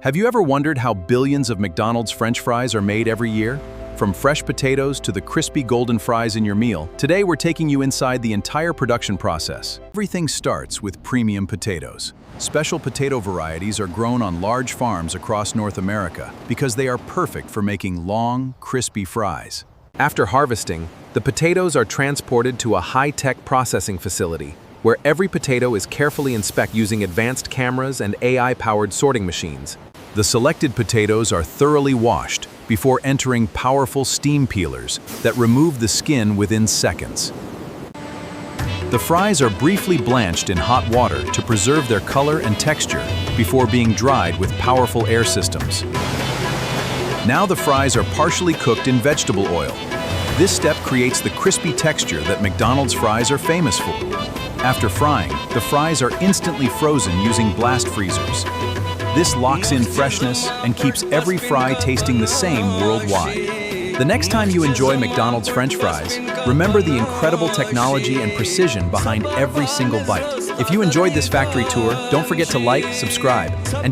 Have you ever wondered how billions of McDonald's French fries are made every year? From fresh potatoes to the crispy golden fries in your meal, today we're taking you inside the entire production process. Everything starts with premium potatoes. Special potato varieties are grown on large farms across North America because they are perfect for making long, crispy fries. After harvesting, the potatoes are transported to a high-tech processing facility where every potato is carefully inspected using advanced cameras and AI-powered sorting machines. The selected potatoes are thoroughly washed before entering powerful steam peelers that remove the skin within seconds. The fries are briefly blanched in hot water to preserve their color and texture before being dried with powerful air systems. Now the fries are partially cooked in vegetable oil. This step creates the crispy texture that McDonald's fries are famous for. After frying, the fries are instantly frozen using blast freezers. This locks in freshness and keeps every fry tasting the same worldwide. The next time you enjoy McDonald's French fries, remember the incredible technology and precision behind every single bite. If you enjoyed this factory tour, don't forget to like, subscribe, and